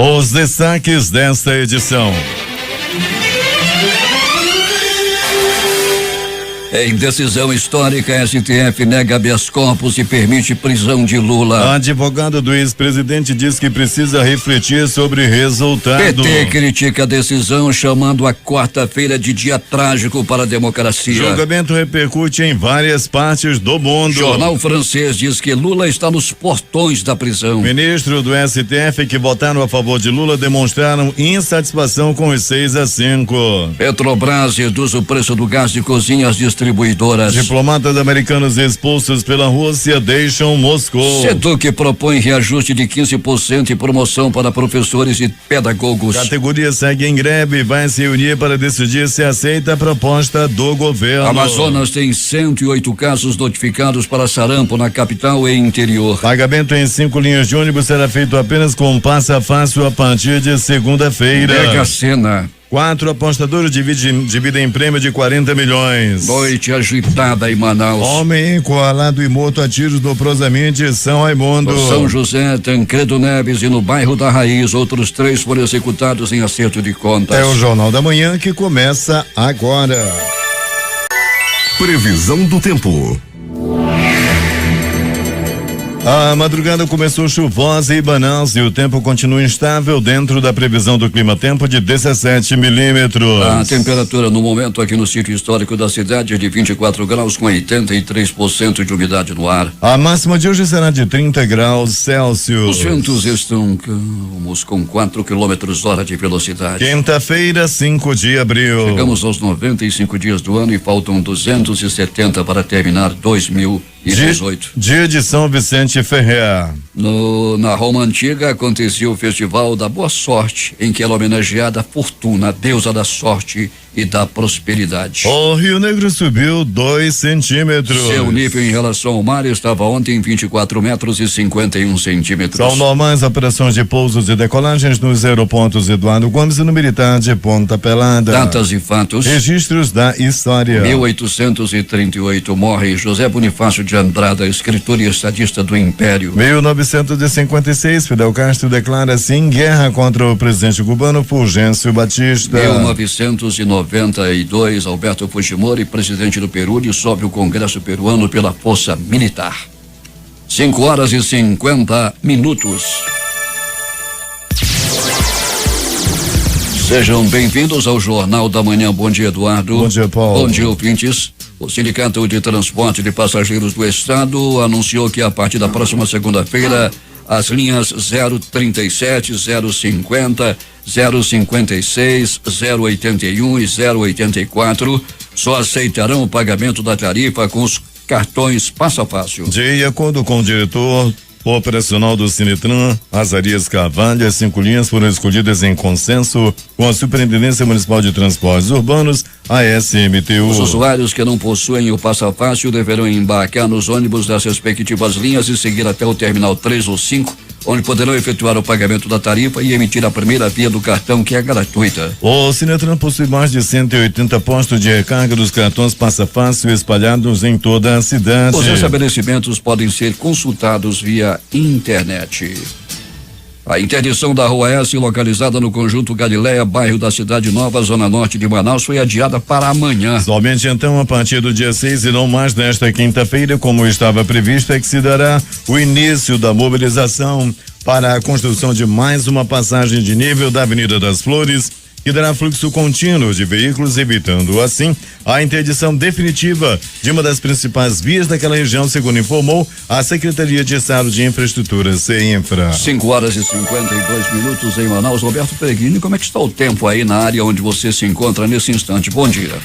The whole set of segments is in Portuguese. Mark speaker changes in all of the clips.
Speaker 1: Os destaques desta edição.
Speaker 2: Em decisão histórica, STF nega habeas corpus e permite prisão de Lula.
Speaker 1: Advogado do ex-presidente diz que precisa refletir sobre resultado.
Speaker 2: PT critica a decisão, chamando a quarta-feira de dia trágico para a democracia.
Speaker 1: Julgamento repercute em várias partes do mundo.
Speaker 2: Jornal francês diz que Lula está nos portões da prisão.
Speaker 1: Ministro do STF que votaram a favor de Lula demonstraram insatisfação com os 6-5.
Speaker 2: Petrobras reduz o preço do gás de cozinha às distribuidoras.
Speaker 1: Diplomatas americanos expulsos pela Rússia deixam Moscou.
Speaker 2: Seduc propõe reajuste de 15% e promoção para professores e pedagogos.
Speaker 1: Categoria segue em greve e vai se reunir para decidir se aceita a proposta do governo.
Speaker 2: Amazonas tem 108 casos notificados para sarampo na capital e interior.
Speaker 1: Pagamento em 5 linhas de ônibus será feito apenas com passa fácil a partir de segunda-feira.
Speaker 2: Mega Sena.
Speaker 1: 4 apostadores dividem prêmio de 40 milhões.
Speaker 2: Noite agitada em Manaus.
Speaker 1: Homem encurralado e morto a tiros no Prosamente de São Raimundo.
Speaker 2: No São José, Tancredo Neves e no bairro da Raiz, outros 3 foram executados em acerto de contas.
Speaker 1: É o Jornal da Manhã que começa agora.
Speaker 3: Previsão do tempo.
Speaker 1: A madrugada começou chuvosa em Manaus e o tempo continua instável dentro da previsão do clima-tempo de 17 milímetros.
Speaker 2: A temperatura no momento aqui no sítio histórico da cidade é de 24 graus com 83% de umidade no ar.
Speaker 1: A máxima de hoje será de 30 graus Celsius.
Speaker 2: Os ventos estão calmos com 4 km/h de velocidade.
Speaker 1: Quinta-feira, 5 de abril.
Speaker 2: Chegamos aos 95 dias do ano e faltam 270 para terminar 2018.
Speaker 1: Dia de São Vicente Ferrer.
Speaker 2: Na Roma Antiga acontecia o Festival da Boa Sorte, em que era homenageada a Fortuna, a deusa da sorte e da prosperidade.
Speaker 1: O Rio Negro subiu 2 centímetros.
Speaker 2: Seu nível em relação ao mar estava ontem em 24 metros e 51 centímetros.
Speaker 1: São normais operações de pousos e decolagens nos aeroportos Eduardo Gomes e no Militar de Ponta Pelada.
Speaker 2: Datas e fatos.
Speaker 1: Registros da história.
Speaker 2: 1838 morre José Bonifácio de Andrada, escritor e estadista do Império.
Speaker 1: 1956, Fidel Castro declara-se em guerra contra o presidente cubano Fulgêncio Batista.
Speaker 2: 1992, Alberto Fujimori, presidente do Peru, dissolve o Congresso peruano pela força militar. 5:50. Sejam bem-vindos ao Jornal da Manhã. Bom dia, Eduardo.
Speaker 1: Bom dia, Paulo.
Speaker 2: Bom dia, ouvintes. O Sindicato de Transporte de Passageiros do Estado anunciou que a partir da próxima segunda-feira as linhas 037, 050, 056, 081 e 084 só aceitarão o pagamento da tarifa com os cartões Passa Fácil.
Speaker 1: De acordo com o diretor operacional do Sinetran, Azarias Carvalho, as 5 linhas foram escolhidas em consenso com a Superintendência Municipal de Transportes Urbanos, a SMTU.
Speaker 2: Os usuários que não possuem o Passa Fácil deverão embarcar nos ônibus das respectivas linhas e seguir até o terminal 3 ou 5, onde poderão efetuar o pagamento da tarifa e emitir a primeira via do cartão, que é gratuita.
Speaker 1: O Sinetran possui mais de 180 postos de recarga dos cartões Passa Fácil espalhados em toda a cidade.
Speaker 2: Os estabelecimentos podem ser consultados via internet. A interdição da Rua S, localizada no conjunto Galileia, bairro da Cidade Nova, zona norte de Manaus, foi adiada para amanhã.
Speaker 1: Somente então, a partir do dia 6 e não mais nesta quinta-feira, como estava previsto, é que se dará o início da mobilização para a construção de mais uma passagem de nível da Avenida das Flores, que dará fluxo contínuo de veículos, evitando assim a interdição definitiva de uma das principais vias daquela região, segundo informou a Secretaria de Estado de Infraestrutura, CINFRA.
Speaker 2: 5:52 em Manaus. Roberto Peregrini, como é que está o tempo aí na área onde você se encontra nesse instante? Bom dia.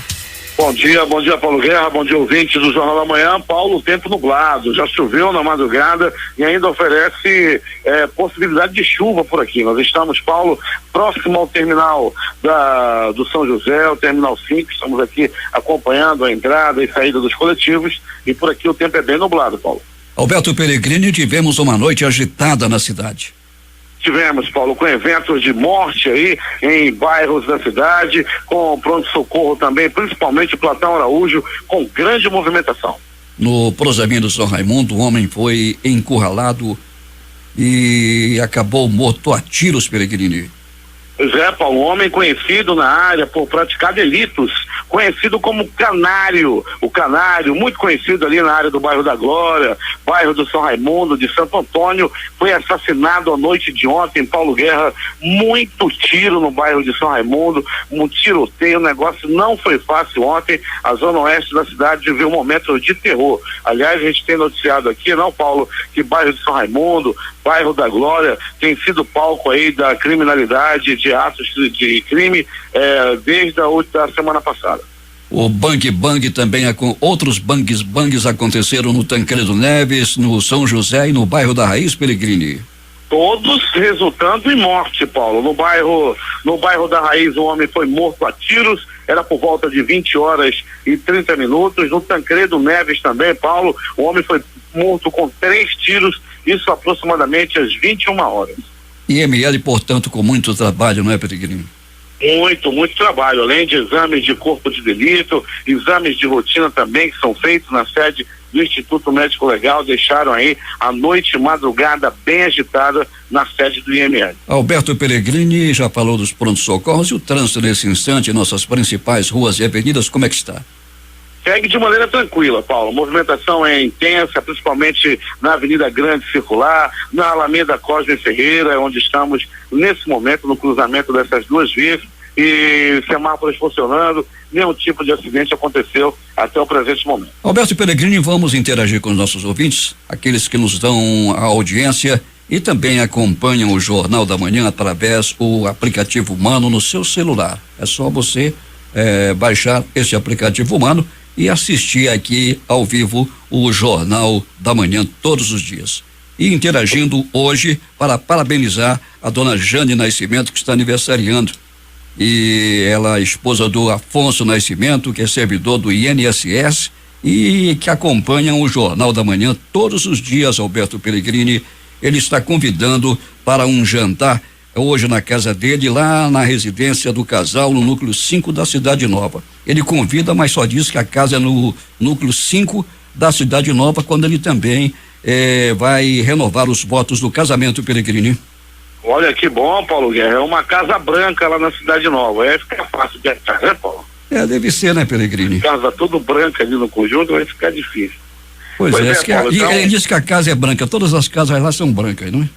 Speaker 4: Bom dia Paulo Guerra, bom dia ouvintes do Jornal da Manhã. Paulo, tempo nublado, já choveu na madrugada e ainda oferece possibilidade de chuva por aqui. Nós estamos, Paulo, próximo ao terminal do São José, o terminal 5, estamos aqui acompanhando a entrada e saída dos coletivos e por aqui o tempo é bem nublado, Paulo.
Speaker 2: Alberto Peregrini, tivemos uma noite agitada na cidade.
Speaker 4: Tivemos, Paulo, com eventos de morte aí em bairros da cidade, com pronto-socorro também, principalmente o Platão Araújo, com grande movimentação.
Speaker 2: No Prosamindo São Raimundo, o homem foi encurralado e acabou morto a tiros, Peregrini.
Speaker 4: Pois é, Paulo, um homem conhecido na área por praticar delitos, conhecido como Canário, o Canário, muito conhecido ali na área do bairro da Glória, bairro do São Raimundo, de Santo Antônio, foi assassinado à noite de ontem, Paulo Guerra, muito tiro no bairro de São Raimundo, um tiroteio, o negócio não foi fácil ontem, a zona oeste da cidade viveu um momento de terror. Aliás, a gente tem noticiado aqui, não, Paulo, que bairro de São Raimundo, bairro da Glória, tem sido palco aí da criminalidade, de atos de crime, desde a semana passada.
Speaker 2: O bang também, outros bangs aconteceram no Tancredo Neves, no São José e no bairro da Raiz, Peregrini.
Speaker 4: Todos resultando em morte, Paulo. No bairro da Raiz, o homem foi morto a tiros, era por volta de 20h30. No Tancredo Neves também, Paulo, o homem foi morto com 3 tiros, isso aproximadamente às 21 horas.
Speaker 2: IML, portanto, com muito trabalho, não é, Peregrini?
Speaker 4: Muito trabalho, além de exames de corpo de delito, exames de rotina também que são feitos na sede do Instituto Médico Legal, deixaram aí a noite e madrugada bem agitada na sede do IML.
Speaker 2: Alberto Peregrini já falou dos prontos-socorros e o trânsito nesse instante em nossas principais ruas e avenidas, como é que está?
Speaker 4: Segue de maneira tranquila, Paulo. A movimentação é intensa, principalmente na Avenida Grande Circular, na Alameda Cosme Ferreira, onde estamos nesse momento no cruzamento dessas duas vias, e semáforos funcionando, nenhum tipo de acidente aconteceu até o presente momento.
Speaker 2: Alberto Peregrini, vamos interagir com os nossos ouvintes, aqueles que nos dão a audiência e também acompanham o Jornal da Manhã através do aplicativo Humano no seu celular. É só você baixar esse aplicativo Humano e assistir aqui ao vivo o Jornal da Manhã todos os dias. E interagindo hoje para parabenizar a dona Jane Nascimento, que está aniversariando. E ela é esposa do Afonso Nascimento, que é servidor do INSS e que acompanha o Jornal da Manhã todos os dias, Alberto Peregrini. Ele está convidando para um jantar hoje na casa dele, lá na residência do casal, no núcleo 5 da Cidade Nova. Ele convida, mas só diz que a casa é no núcleo 5 da Cidade Nova, quando ele também vai renovar os votos do casamento, Peregrini.
Speaker 4: Olha que bom, Paulo Guerra, é uma casa branca lá na Cidade Nova, fica fácil de achar, né, Paulo?
Speaker 2: Deve ser, né, Peregrini?
Speaker 4: Casa tudo branca ali no conjunto, vai ficar difícil.
Speaker 2: Pois é, Paulo, então... ele disse que a casa é branca, todas as casas lá são brancas, não é?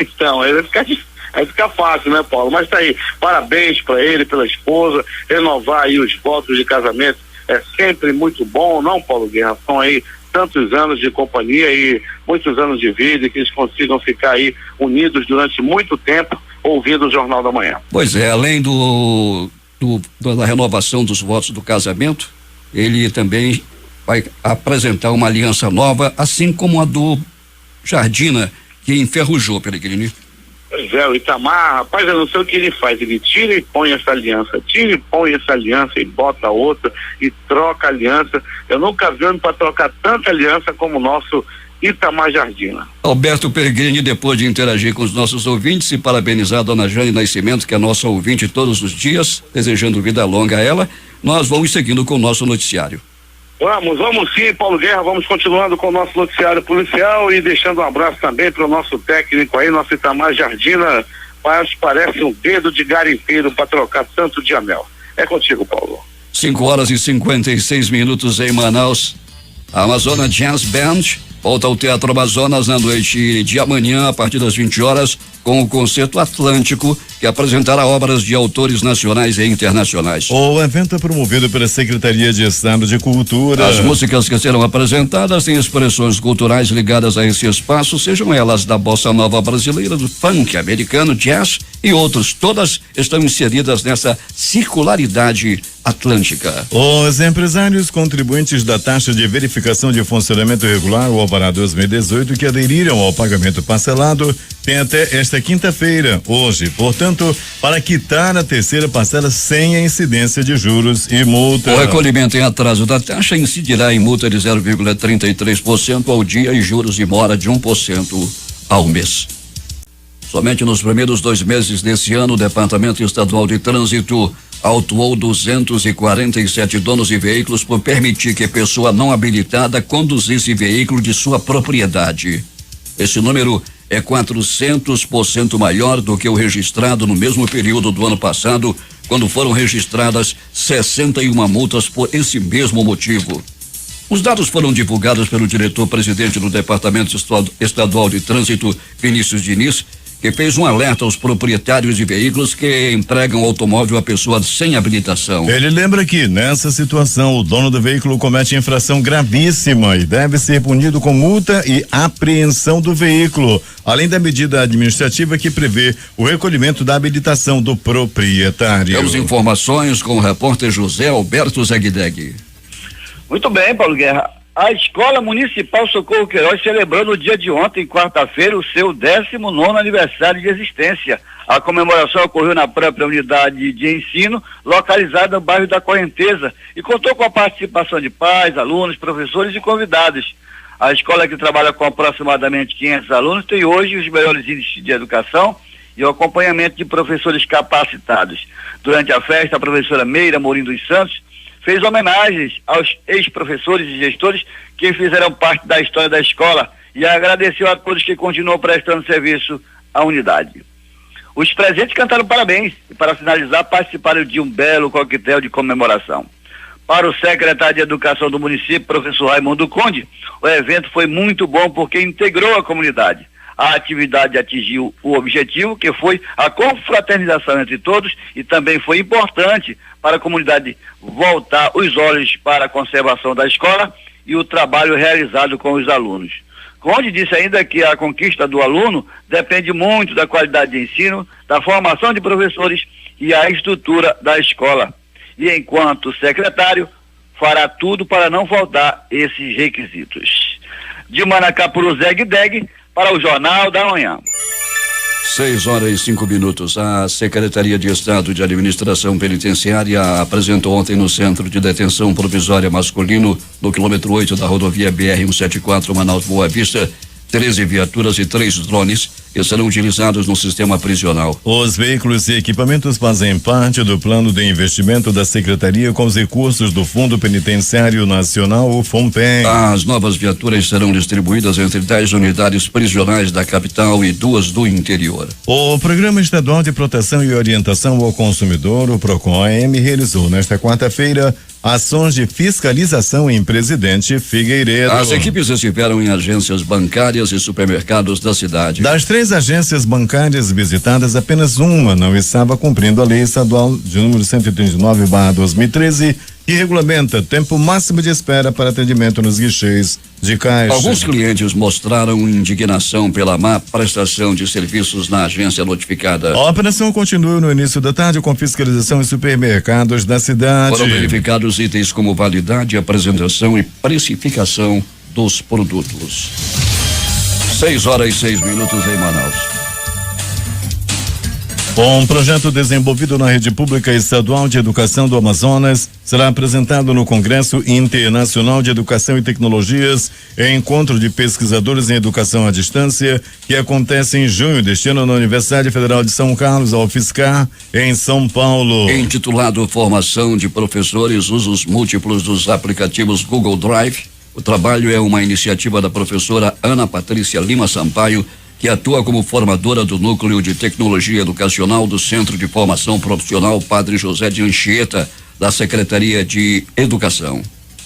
Speaker 4: Então, aí vai ficar difícil. Aí fica fácil, né, Paulo? Mas tá aí, parabéns para ele, pela esposa, renovar aí os votos de casamento é sempre muito bom, não, Paulo Guerra? São aí tantos anos de companhia e muitos anos de vida, e que eles consigam ficar aí unidos durante muito tempo ouvindo o Jornal da Manhã.
Speaker 2: Pois é, além da renovação dos votos do casamento, ele também vai apresentar uma aliança nova, assim como a do Jardina, que enferrujou, Peregrini.
Speaker 4: Pois é, o Itamar, rapaz, eu não sei o que ele faz, ele tira e põe essa aliança, tira e põe essa aliança e bota outra e troca a aliança. Eu nunca vi homem para trocar tanta aliança como o nosso Itamar Jardina.
Speaker 2: Alberto Peregrini, depois de interagir com os nossos ouvintes e parabenizar a dona Jane Nascimento, que é nossa ouvinte todos os dias, desejando vida longa a ela, nós vamos seguindo com o nosso noticiário.
Speaker 4: Vamos sim, Paulo Guerra, vamos continuando com o nosso noticiário policial e deixando um abraço também para o nosso técnico aí, nosso Itamar Jardina, mas parece um dedo de garimpeiro para trocar tanto de anel. É contigo, Paulo.
Speaker 2: 5h56 em Manaus. A Amazônia Jazz Band volta ao Teatro Amazonas na noite de amanhã, a partir das 20 horas, com o Concerto Atlântico, que apresentará obras de autores nacionais e internacionais.
Speaker 1: O evento é promovido pela Secretaria de Estado de Cultura.
Speaker 2: As músicas que serão apresentadas têm expressões culturais ligadas a esse espaço, sejam elas da bossa nova brasileira, do funk americano, jazz e outros. Todas estão inseridas nessa circularidade atlântica.
Speaker 1: Os empresários contribuintes da taxa de verificação de funcionamento regular, o Alvará 2018, que aderiram ao pagamento parcelado, têm até esta quinta-feira, hoje, portanto, para quitar a terceira parcela sem a incidência de juros e multa.
Speaker 2: O recolhimento em atraso da taxa incidirá em multa de 0,33% ao dia e juros de mora de 1% ao mês. Somente nos primeiros 2 meses desse ano, o Departamento Estadual de Trânsito autuou 247 donos de veículos por permitir que pessoa não habilitada conduzisse veículo de sua propriedade. Esse número é 400% maior do que o registrado no mesmo período do ano passado, quando foram registradas 61 multas por esse mesmo motivo. Os dados foram divulgados pelo diretor-presidente do Departamento Estadual de Trânsito, Vinícius Diniz, que fez um alerta aos proprietários de veículos que entregam automóvel a pessoas sem habilitação.
Speaker 1: Ele lembra que, nessa situação, o dono do veículo comete infração gravíssima e deve ser punido com multa e apreensão do veículo, além da medida administrativa que prevê o recolhimento da habilitação do proprietário.
Speaker 2: Temos informações com o repórter José Alberto Zegdeg.
Speaker 3: Muito bem, Paulo Guerra. A Escola Municipal Socorro Queiroz celebrou no dia de ontem, quarta-feira, o seu 19º aniversário de existência. A comemoração ocorreu na própria unidade de ensino, localizada no bairro da Correnteza, e contou com a participação de pais, alunos, professores e convidados. A escola, que trabalha com aproximadamente 500 alunos, tem hoje os melhores índices de educação e o acompanhamento de professores capacitados. Durante a festa, a professora Meira Morim dos Santos fez homenagens aos ex-professores e gestores que fizeram parte da história da escola e agradeceu a todos que continuam prestando serviço à unidade. Os presentes cantaram parabéns e, para finalizar, participaram de um belo coquetel de comemoração. Para o secretário de Educação do município, professor Raimundo Conde, o evento foi muito bom porque integrou a comunidade. A atividade atingiu o objetivo, que foi a confraternização entre todos, e também foi importante para a comunidade voltar os olhos para a conservação da escola e o trabalho realizado com os alunos. Conde disse ainda que a conquista do aluno depende muito da qualidade de ensino, da formação de professores e a estrutura da escola. E, enquanto secretário, fará tudo para não faltar esses requisitos. De Manacapuru, Zegdeg, para o Jornal da Manhã.
Speaker 2: 6h05. A Secretaria de Estado de Administração Penitenciária apresentou ontem no Centro de Detenção Provisória Masculino, no quilômetro 8 da rodovia BR-174 Manaus Boa Vista, 13 viaturas e 3 drones que serão utilizados no sistema prisional.
Speaker 1: Os veículos e equipamentos fazem parte do plano de investimento da Secretaria com os recursos do Fundo Penitenciário Nacional, o FUNPEN.
Speaker 2: As novas viaturas serão distribuídas entre 10 unidades prisionais da capital e 2 do interior.
Speaker 1: O Programa Estadual de Proteção e Orientação ao Consumidor, o PROCON-AM, realizou nesta quarta-feira ações de fiscalização em Presidente Figueiredo.
Speaker 2: As equipes estiveram em agências bancárias e supermercados da cidade.
Speaker 1: Das 3 agências bancárias visitadas, apenas uma não estava cumprindo a lei estadual de número 139/2013, que regulamenta tempo máximo de espera para atendimento nos guichês de caixa.
Speaker 2: Alguns clientes mostraram indignação pela má prestação de serviços na agência notificada.
Speaker 1: A operação continua no início da tarde com fiscalização em supermercados da cidade.
Speaker 2: Foram verificados itens como validade, apresentação e precificação dos produtos. 6h06 em Manaus.
Speaker 1: Um projeto desenvolvido na Rede Pública Estadual de Educação do Amazonas será apresentado no Congresso Internacional de Educação e Tecnologias, encontro de pesquisadores em educação à distância, que acontece em junho deste ano na Universidade Federal de São Carlos, a UFSCar, em São Paulo.
Speaker 2: Intitulado Formação de Professores, Usos Múltiplos dos Aplicativos Google Drive, o trabalho é uma iniciativa da professora Ana Patrícia Lima Sampaio, que atua como formadora do Núcleo de Tecnologia Educacional do Centro de Formação Profissional Padre José de Anchieta, da Secretaria de Educação.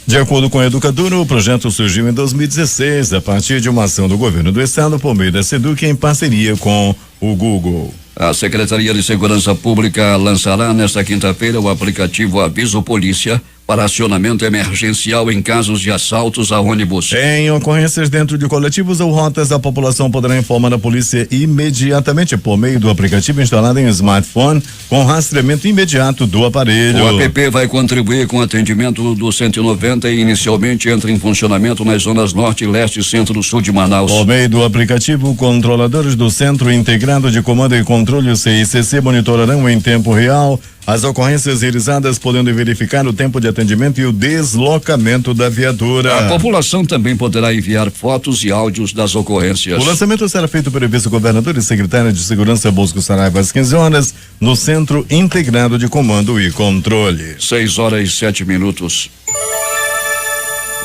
Speaker 1: De acordo com a educadora, o projeto surgiu em 2016, a partir de uma ação do governo do estado por meio da SEDUC em parceria com o Google.
Speaker 2: A Secretaria de Segurança Pública lançará nesta quinta-feira o aplicativo Aviso Polícia para acionamento emergencial em casos de assaltos a ônibus.
Speaker 1: Em ocorrências dentro de coletivos ou rotas, a população poderá informar a polícia imediatamente por meio do aplicativo instalado em smartphone, com rastreamento imediato do aparelho.
Speaker 2: O app vai contribuir com o atendimento do 190 e inicialmente entra em funcionamento nas zonas norte, leste e centro-sul de Manaus.
Speaker 1: Por meio do aplicativo, controladores do Centro Integrado de Comando e Controle, o CICC, monitorarão em tempo real as ocorrências realizadas, podendo verificar o tempo de atendimento e o deslocamento da viatura.
Speaker 2: A população também poderá enviar fotos e áudios das ocorrências.
Speaker 1: O lançamento será feito pelo vice-governador e secretário de Segurança Bosco Saraiva às 15 horas, no Centro Integrado de Comando e Controle.
Speaker 2: 6h07.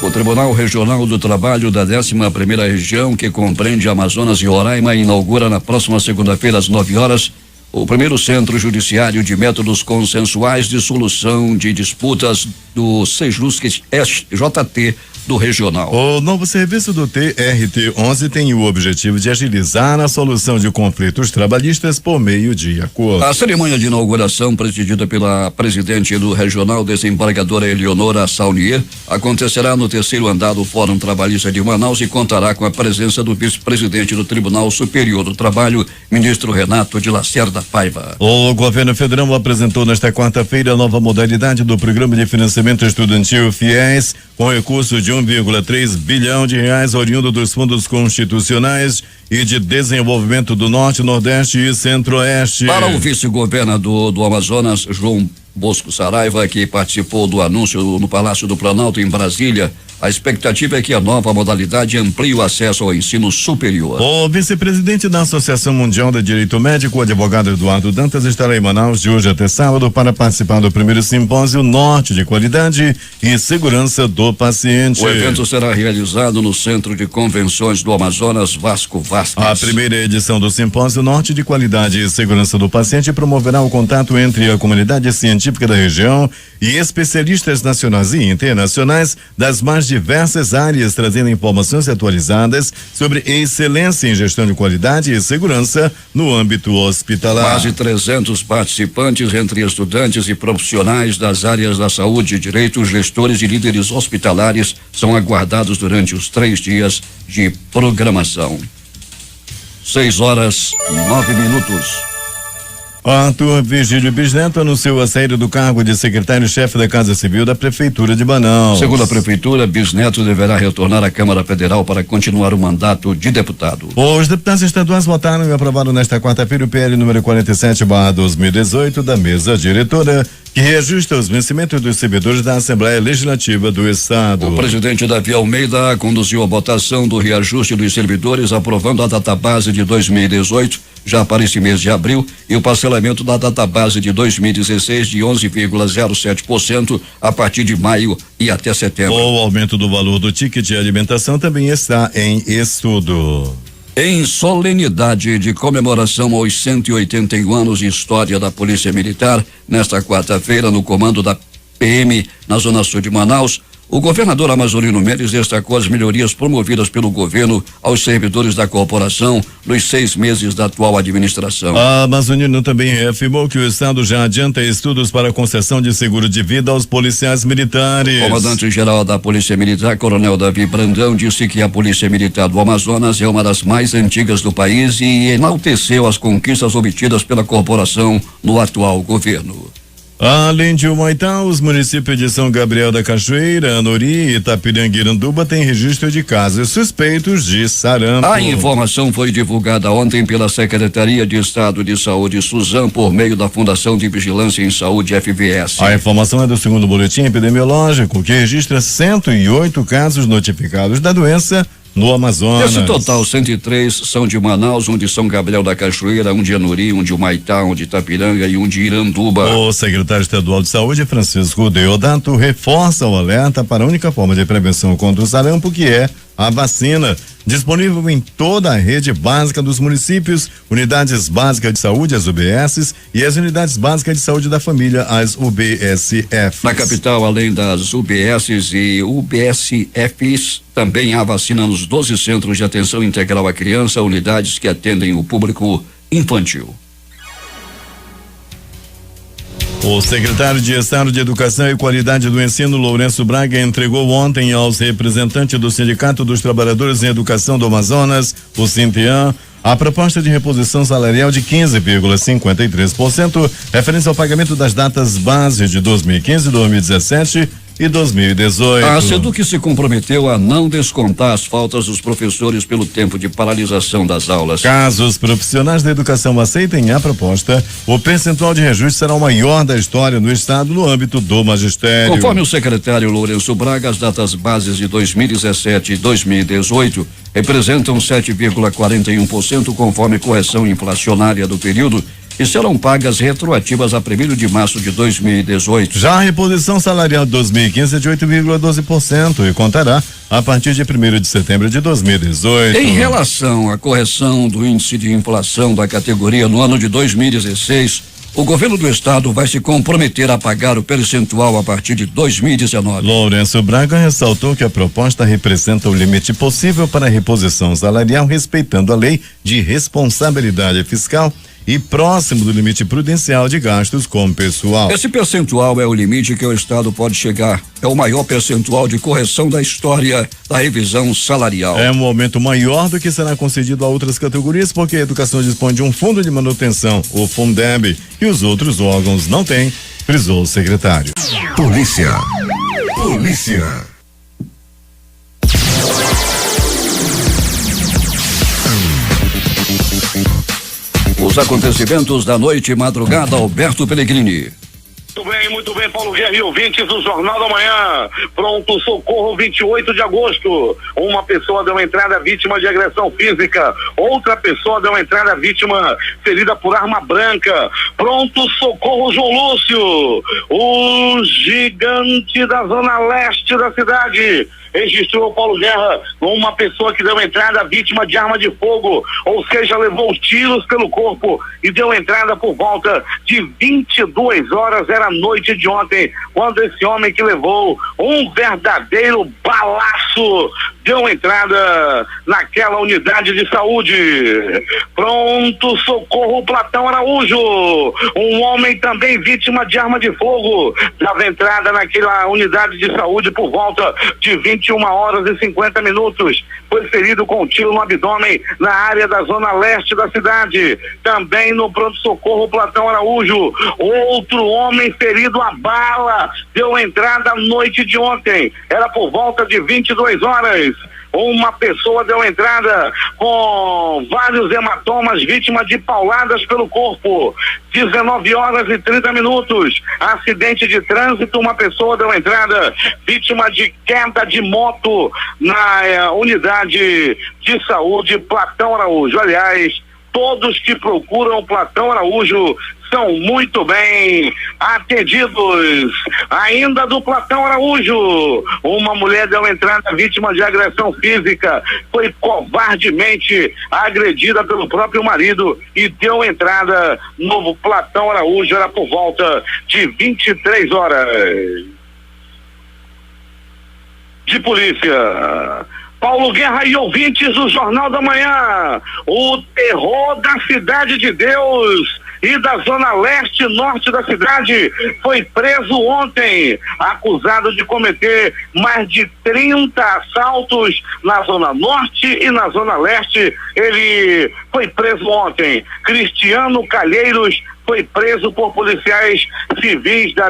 Speaker 2: O Tribunal Regional do Trabalho da 11ª Região, que compreende Amazonas e Roraima, inaugura na próxima segunda-feira às 9 horas o primeiro centro judiciário de métodos consensuais de solução de disputas do Sejusc SJT do Regional.
Speaker 1: O novo serviço do TRT-11 tem o objetivo de agilizar a solução de conflitos trabalhistas por meio de acordo.
Speaker 2: A cerimônia de inauguração, presidida pela presidente do Regional, desembargadora Eleonora Saunier, acontecerá no 3º andar do Fórum Trabalhista de Manaus e contará com a presença do vice-presidente do Tribunal Superior do Trabalho, ministro Renato de Lacerda Paiva.
Speaker 1: O governo federal apresentou nesta quarta-feira a nova modalidade do Programa de Financiamento Estudantil FIES, com recursos de 1,3 bilhão de reais oriundo dos fundos constitucionais e de desenvolvimento do Norte, Nordeste e Centro-Oeste.
Speaker 2: Para o vice-governador do Amazonas, João Bosco Saraiva, que participou do anúncio no Palácio do Planalto em Brasília, a expectativa é que a nova modalidade amplie o acesso ao ensino superior.
Speaker 1: O vice-presidente da Associação Mundial de Direito Médico, o advogado Eduardo Dantas, estará em Manaus de hoje até sábado para participar do primeiro simpósio Norte de Qualidade e Segurança do Paciente.
Speaker 2: O evento será realizado no Centro de Convenções do Amazonas, Vasco Vasquez.
Speaker 1: A primeira edição do simpósio Norte de Qualidade e Segurança do Paciente promoverá o contato entre a comunidade científica da região e especialistas nacionais e internacionais das mais diversas áreas, trazendo informações atualizadas sobre excelência em gestão de qualidade e segurança no âmbito hospitalar.
Speaker 2: Quase 300 participantes, entre estudantes e profissionais das áreas da saúde, direito, gestores e líderes hospitalares, são aguardados durante os 3 dias de programação. 6:09.
Speaker 1: Arthur Virgílio Bisneto anunciou a saída do cargo de secretário-chefe da Casa Civil da Prefeitura de Manaus.
Speaker 2: Segundo a Prefeitura, Bisneto deverá retornar à Câmara Federal para continuar o mandato de deputado.
Speaker 1: Os deputados estaduais votaram e aprovaram nesta quarta-feira o PL número 47/2018 da mesa diretora, que reajusta os vencimentos dos servidores da Assembleia Legislativa do Estado.
Speaker 2: O presidente Davi Almeida conduziu a votação do reajuste dos servidores, aprovando a database de 2018 já para esse mês de abril e o parcelamento da database de 2016 de 11,07% a partir de maio e até setembro.
Speaker 1: O aumento do valor do ticket de alimentação também está em estudo.
Speaker 2: Em solenidade de comemoração aos 181 anos de história da Polícia Militar, nesta quarta-feira, no comando da PM na Zona Sul de Manaus, o governador Amazonino Mendes destacou as melhorias promovidas pelo governo aos servidores da corporação nos 6 meses da atual administração.
Speaker 1: A Amazonino também reafirmou que o Estado já adianta estudos para a concessão de seguro de vida aos policiais militares.
Speaker 2: O comandante-geral da Polícia Militar, Coronel Davi Brandão, disse que a Polícia Militar do Amazonas é uma das mais antigas do país e enalteceu as conquistas obtidas pela corporação no atual governo.
Speaker 1: Além de Humaitá, os municípios de São Gabriel da Cachoeira, Anori e Itapiranguiranduba têm registro de casos suspeitos de sarampo.
Speaker 2: A informação foi divulgada ontem pela Secretaria de Estado de Saúde, Suzam, por meio da Fundação de Vigilância em Saúde, FVS.
Speaker 1: A informação é do segundo boletim epidemiológico, que registra 108 casos notificados da doença no Amazonas.
Speaker 2: Desse total, 103 são de Manaus, um de São Gabriel da Cachoeira, um de Anuri, um de Humaitá, um de Itapiranga e um de Iranduba.
Speaker 1: O secretário estadual de Saúde, Francisco Deodato, reforça o alerta para a única forma de prevenção contra o sarampo, que é a vacina, disponível em toda a rede básica dos municípios, unidades básicas de saúde, as UBSs, e as unidades básicas de saúde da família, as UBSFs.
Speaker 2: Na capital, além das UBSs e UBSFs, também há vacina nos 12 centros de atenção integral à criança, unidades que atendem o público infantil.
Speaker 1: O secretário de Estado de Educação e Qualidade do Ensino, Lourenço Braga, entregou ontem aos representantes do Sindicato dos Trabalhadores em Educação do Amazonas, o Sinteam, a proposta de reposição salarial de 15,53%, referente ao pagamento das datas base de 2015, 2017 e 2018.
Speaker 2: A SEDUC se comprometeu a não descontar as faltas dos professores pelo tempo de paralisação das aulas.
Speaker 1: Caso os profissionais da educação aceitem a proposta, o percentual de reajuste será o maior da história no estado no âmbito do magistério.
Speaker 2: Conforme o secretário Lourenço Braga, as datas bases de 2017 e 2018 representam 7,41% conforme correção inflacionária do período, e serão pagas retroativas a 1º de março de 2018.
Speaker 1: Já a reposição salarial de 2015 é de 8,12% e contará a partir de 1º de setembro de 2018.
Speaker 2: Em relação à correção do índice de inflação da categoria no ano de 2016, o governo do estado vai se comprometer a pagar o percentual a partir de 2019.
Speaker 1: Lourenço Braga ressaltou que a proposta representa o limite possível para a reposição salarial, respeitando a lei de responsabilidade fiscal e próximo do limite prudencial de gastos com pessoal.
Speaker 2: Esse percentual é o limite que o estado pode chegar. É o maior percentual de correção da história da revisão salarial.
Speaker 1: É um aumento maior do que será concedido a outras categorias, porque a educação dispõe de um fundo de manutenção, o Fundeb, e os outros órgãos não têm, frisou o secretário.
Speaker 5: Polícia.
Speaker 2: Os acontecimentos da noite e madrugada, Alberto Pellegrini.
Speaker 4: Muito bem, Paulo Guerra e ouvintes do Jornal da Manhã. Pronto socorro, 28 de agosto. Uma pessoa deu entrada vítima de agressão física. Outra pessoa deu entrada vítima ferida por arma branca. Pronto socorro, João Lúcio. O gigante da zona leste da cidade registrou, Paulo Guerra, uma pessoa que deu entrada vítima de arma de fogo, ou seja, levou tiros pelo corpo e deu entrada por volta de 22 horas, era noite de ontem, quando esse homem que levou um verdadeiro balaço deu entrada naquela unidade de saúde. Pronto socorro, Platão Araújo, um homem também vítima de arma de fogo dava entrada naquela unidade de saúde por volta de 21 horas e 50 minutos, foi ferido com um tiro no abdômen na área da zona leste da cidade. Também no pronto-socorro Platão Araújo, outro homem ferido a bala deu entrada à noite de ontem, era por volta de 22 horas. Uma pessoa deu entrada com vários hematomas, vítima de pauladas pelo corpo. 19 horas e 30 minutos. Acidente de trânsito, uma pessoa deu entrada, vítima de queda de moto na unidade de saúde Platão Araújo. Aliás, todos que procuram Platão Araújo são muito bem atendidos. Ainda do Platão Araújo, uma mulher deu entrada vítima de agressão física, foi covardemente agredida pelo próprio marido e deu entrada no Platão Araújo, era por volta de 23 horas. De polícia. Paulo Guerra e ouvintes do Jornal da Manhã, o terror da Cidade de Deus e da zona leste e norte da cidade foi preso ontem, acusado de cometer mais de 30 assaltos na zona norte e na zona leste. Ele foi preso ontem. Cristiano Calheiros foi preso por policiais civis da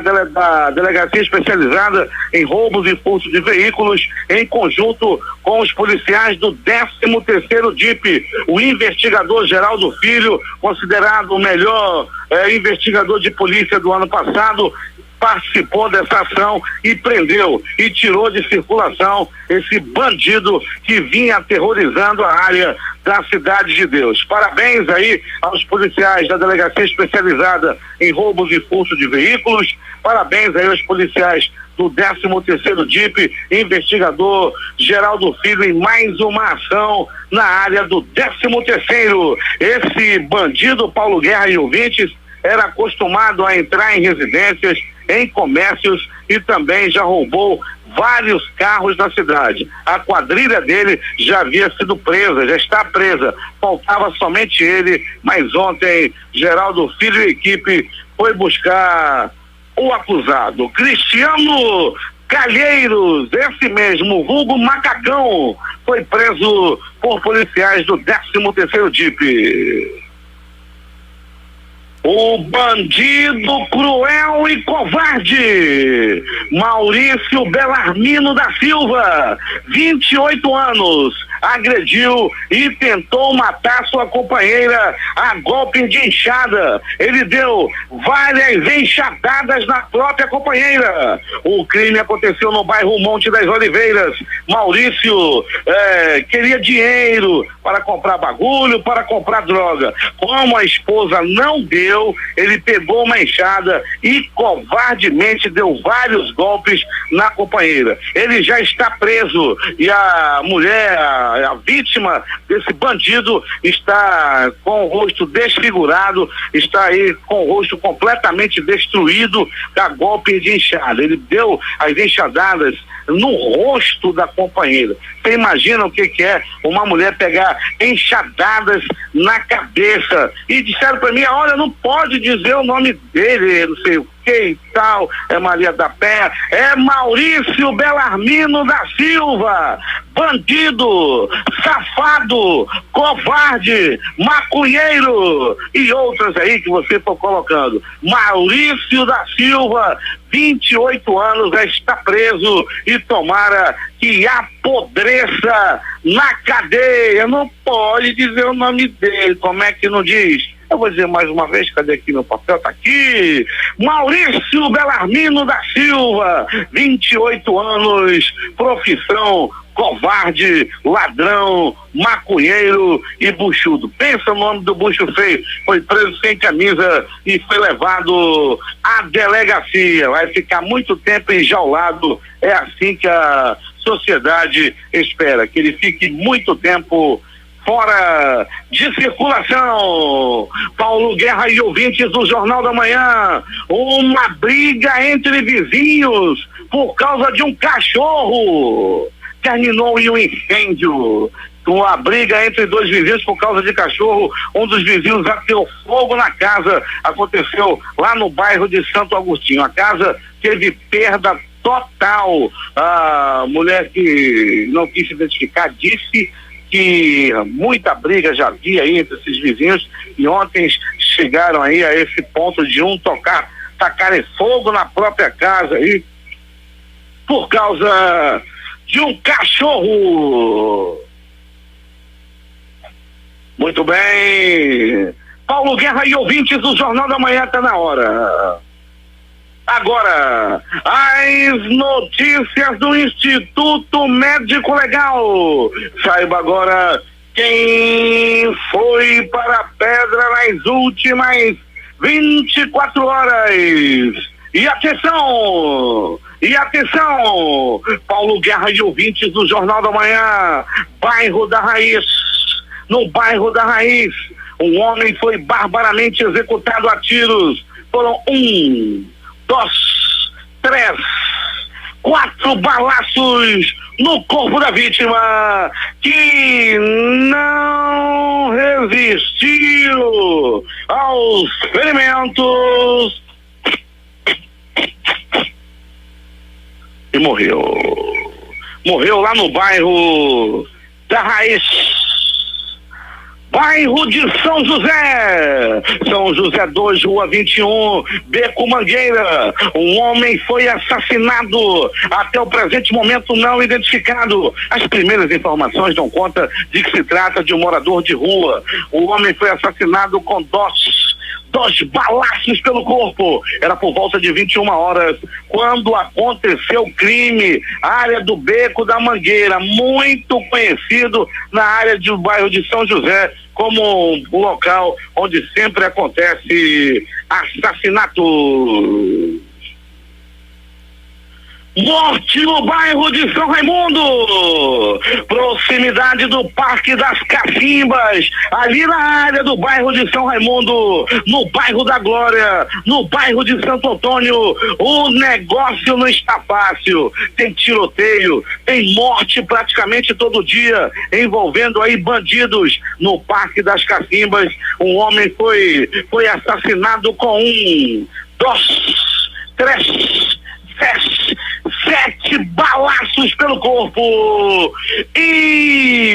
Speaker 4: delegacia especializada em roubos e furtos de veículos, em conjunto com os policiais do 13º DIP. O investigador Geraldo Filho, considerado o melhor investigador de polícia do ano passado, participou dessa ação e prendeu e tirou de circulação esse bandido que vinha aterrorizando a área da Cidade de Deus. Parabéns aí aos policiais da delegacia especializada em roubos e furto de veículos, parabéns aí aos policiais do 13º DIP, investigador Geraldo Filho, em mais uma ação na área do 13º. Esse bandido, Paulo Guerra e ouvintes, era acostumado a entrar em residências, em comércios e também já roubou vários carros na cidade. A quadrilha dele já havia sido presa, já está presa. Faltava somente ele, mas ontem Geraldo Filho e equipe foi buscar o acusado, Cristiano Calheiros, esse mesmo, vulgo Macacão, foi preso por policiais do 13º DIP. O bandido cruel e covarde, Maurício Belarmino da Silva, 28 anos, agrediu e tentou matar sua companheira a golpe de enxada. Ele deu várias enxadadas na própria companheira. O crime aconteceu no bairro Monte das Oliveiras. Maurício queria dinheiro para comprar bagulho, para comprar droga. Como a esposa não deu, ele pegou uma enxada e covardemente deu vários golpes na companheira. Ele já está preso e a mulher, a vítima desse bandido, está com o rosto desfigurado, está aí com o rosto completamente destruído da golpe de enxada. Ele deu as enxadadas no rosto da companheira. Você imagina o que é uma mulher pegar enxadadas na cabeça? E disseram para mim, olha, não pode dizer o nome dele, não sei o que e tal, é Maria da Penha, é Maurício Belarmino da Silva, bandido, safado, covarde, maconheiro e outras aí que você for colocando. Maurício da Silva, 28 anos, já está preso e tomara que apodreça na cadeia. Não pode dizer o nome dele, como é que não diz? Eu vou dizer mais uma vez, cadê aqui meu papel? Tá aqui. Maurício Belarmino da Silva, 28 anos, profissão covarde, ladrão, maconheiro e buchudo. Pensa no nome do bucho feio. Foi preso sem camisa e foi levado à delegacia. Vai ficar muito tempo enjaulado. É assim que a sociedade espera, que ele fique muito tempo fora de circulação. Paulo Guerra e ouvintes do Jornal da Manhã, uma briga entre vizinhos por causa de um cachorro terminou em um incêndio. Uma briga entre dois vizinhos por causa de cachorro. Um dos vizinhos ateou fogo na casa. Aconteceu lá no bairro de Santo Agostinho. A casa teve perda total. A mulher que não quis se identificar disse que muita briga já havia aí entre esses vizinhos e ontem chegaram aí a esse ponto de tacarem fogo na própria casa aí por causa de um cachorro. Muito bem. Paulo Guerra e ouvintes do Jornal da Manhã, tá na hora. Agora, as notícias do Instituto Médico Legal. Saiba agora quem foi para a pedra nas últimas 24 horas. E atenção! Paulo Guerra e ouvintes do Jornal da Manhã, bairro da Raiz. No bairro da Raiz, um homem foi barbaramente executado a tiros. Foram 1, 2, 3, 4 balaços no corpo da vítima, que não resistiu aos ferimentos e morreu lá no bairro da Raiz, bairro de São José 2, Rua 21, Beco Mangueira. Um homem foi assassinado, até o presente momento não identificado. As primeiras informações dão conta de que se trata de um morador de rua. O homem foi assassinado com dois balaços pelo corpo. Era por volta de 21 horas quando aconteceu o crime. Área do Beco da Mangueira, muito conhecido na área do bairro de São José como um local onde sempre acontece assassinato. Morte no bairro de São Raimundo, proximidade do Parque das Cacimbas, ali na área do bairro de São Raimundo, no bairro da Glória, no bairro de Santo Antônio. O negócio não está fácil, tem tiroteio, tem morte praticamente todo dia, envolvendo aí bandidos. No Parque das Cacimbas, um homem foi assassinado com 1, 2, 3, 7 balaços pelo corpo e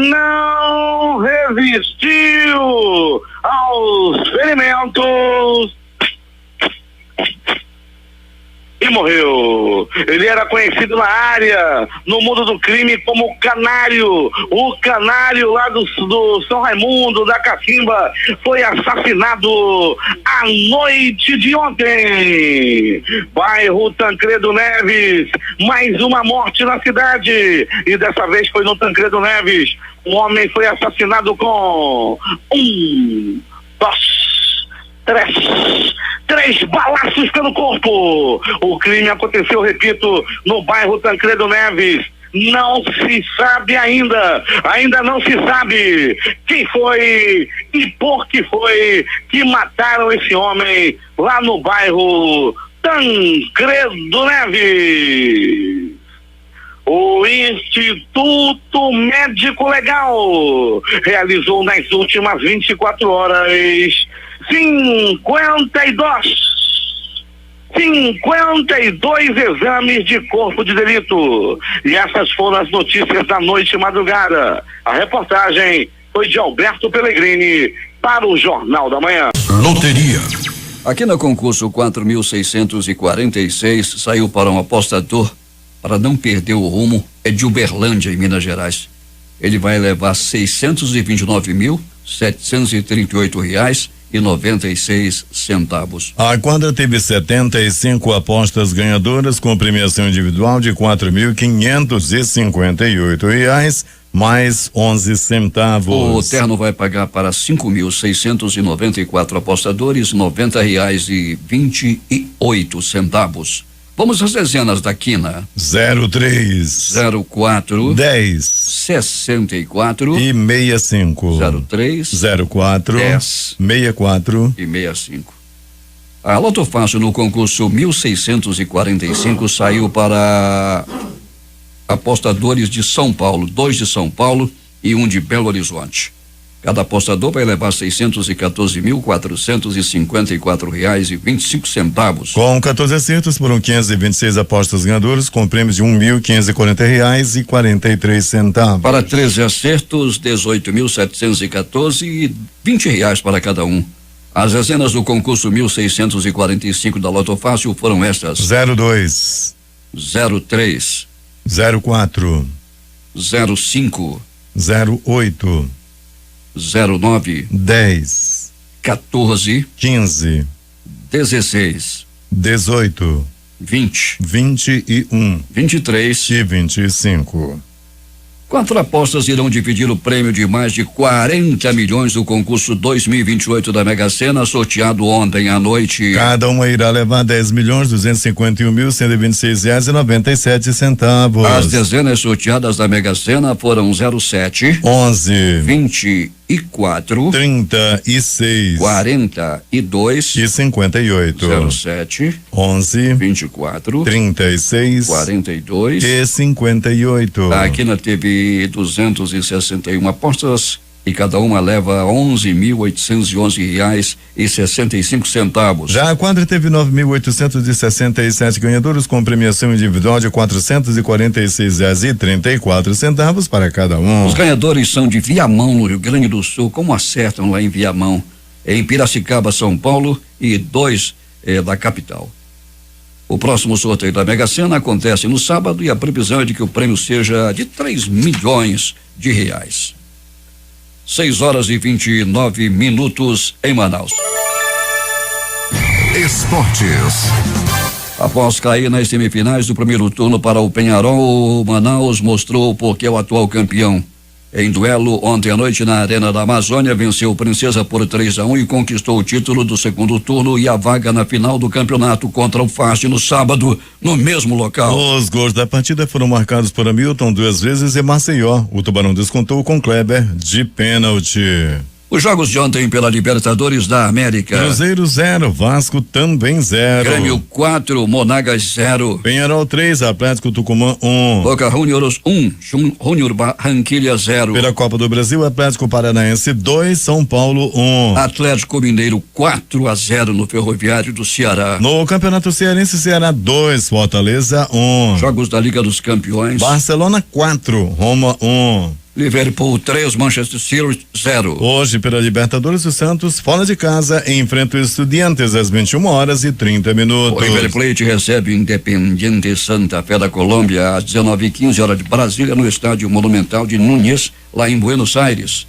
Speaker 4: não resistiu aos ferimentos e morreu. Ele era conhecido na área, no mundo do crime, como Canário. O Canário lá do São Raimundo, da Cacimba, foi assassinado à noite de ontem. Bairro Tancredo Neves, mais uma morte na cidade, e dessa vez foi no Tancredo Neves. Um homem foi assassinado com 1, 2, 3 balaços pelo corpo. O crime aconteceu, repito, no bairro Tancredo Neves. Não se sabe ainda não se sabe quem foi e por que foi que mataram esse homem lá no bairro Tancredo Neves. O Instituto Médico Legal realizou nas últimas 24 horas 52 exames de corpo de delito. E essas foram as notícias da noite e madrugada. A reportagem foi de Alberto Pellegrini para o Jornal da Manhã.
Speaker 5: Loteria.
Speaker 2: Aqui no concurso 4.646 saiu para um apostador, para não perder o rumo, é de Uberlândia, em Minas Gerais. Ele vai levar R$629.738,96.
Speaker 1: A quadra teve 75 apostas ganhadoras com premiação individual de R$4.558 mais 11 centavos.
Speaker 2: O terno vai pagar para 5.694 apostadores R$90,28. Vamos às dezenas da quina.
Speaker 1: 03,
Speaker 2: 04,
Speaker 1: 10,
Speaker 2: 64
Speaker 1: e 65.
Speaker 2: 03,
Speaker 1: 04,
Speaker 2: 10,
Speaker 1: 64
Speaker 2: e 65. A Loto Fácil no concurso 1645 saiu para apostadores de São Paulo, 2 de São Paulo e 1 de Belo Horizonte. Cada apostador vai levar R$614.454,25.
Speaker 1: Com 14 acertos, foram 526 apostas ganhadoras com prêmios de R$1.540,43.
Speaker 2: Para 13 acertos, R$18.714 e R$20 para cada um. As dezenas do concurso 1645 da Loto Fácil foram estas:
Speaker 1: 02,
Speaker 2: 03,
Speaker 1: 04,
Speaker 2: 05,
Speaker 1: 08,
Speaker 2: 09,
Speaker 1: 10,
Speaker 2: 14,
Speaker 1: 15,
Speaker 2: 16,
Speaker 1: 18,
Speaker 2: 20,
Speaker 1: 21
Speaker 2: 23
Speaker 1: e 25.
Speaker 2: 4 apostas irão dividir o prêmio de mais de 40 milhões do concurso 2028 da Mega Sena, sorteado ontem à noite.
Speaker 1: Cada uma irá levar R$10.251.126,97.
Speaker 2: As dezenas sorteadas da Mega Sena foram 07,
Speaker 1: 11,
Speaker 2: 24,
Speaker 1: 36,
Speaker 2: 42
Speaker 1: e 58.
Speaker 2: 07,
Speaker 1: 11,
Speaker 2: 24,
Speaker 1: 36
Speaker 2: 42
Speaker 1: e 58.
Speaker 2: A Quina teve 261 apostas e cada uma leva R$11.811,65.
Speaker 1: Já a quadra teve 9.867 ganhadores com premiação individual de R$446,34 para cada um.
Speaker 2: Os ganhadores são de Viamão, no Rio Grande do Sul. Como acertam lá em Viamão? Em Piracicaba, São Paulo, e 2 da capital. O próximo sorteio da Mega Sena acontece no sábado e a previsão é de que o prêmio seja de R$3 milhões. 6h29 em Manaus.
Speaker 5: Esportes.
Speaker 2: Após cair nas semifinais do primeiro turno para o Penharol, o Manaus mostrou por que é o atual campeão. Em duelo ontem à noite na Arena da Amazônia, venceu o Princesa por 3-1 e conquistou o título do segundo turno e a vaga na final do campeonato contra o Fast no sábado, no mesmo local.
Speaker 1: Os gols da partida foram marcados por Hamilton 2 vezes e Maceió. O Tubarão descontou com Kleber de pênalti.
Speaker 2: Os jogos de ontem pela Libertadores da América.
Speaker 1: Cruzeiro 0, Vasco também 0.
Speaker 2: Grêmio 4, Monagas 0.
Speaker 1: Penharol 3, Atlético Tucumã 1.
Speaker 2: Boca Juniors 1, Júnior Barranquilla 0.
Speaker 1: Pela Copa do Brasil, Atlético Paranaense 2, São Paulo 1.
Speaker 2: Atlético Mineiro 4-0 no Ferroviário do Ceará.
Speaker 1: No Campeonato Cearense, Ceará 2, Fortaleza 1.
Speaker 2: Jogos da Liga dos Campeões.
Speaker 1: Barcelona 4, Roma 1.
Speaker 2: Liverpool 3, Manchester City 0.
Speaker 1: Hoje, pela Libertadores, o Santos, fora de casa, enfrenta o Estudiantes às 21h30.
Speaker 2: O River Plate recebe o Independiente Santa Fé da Colômbia às 19h15, hora de Brasília, no estádio Monumental de Núñez, lá em Buenos Aires.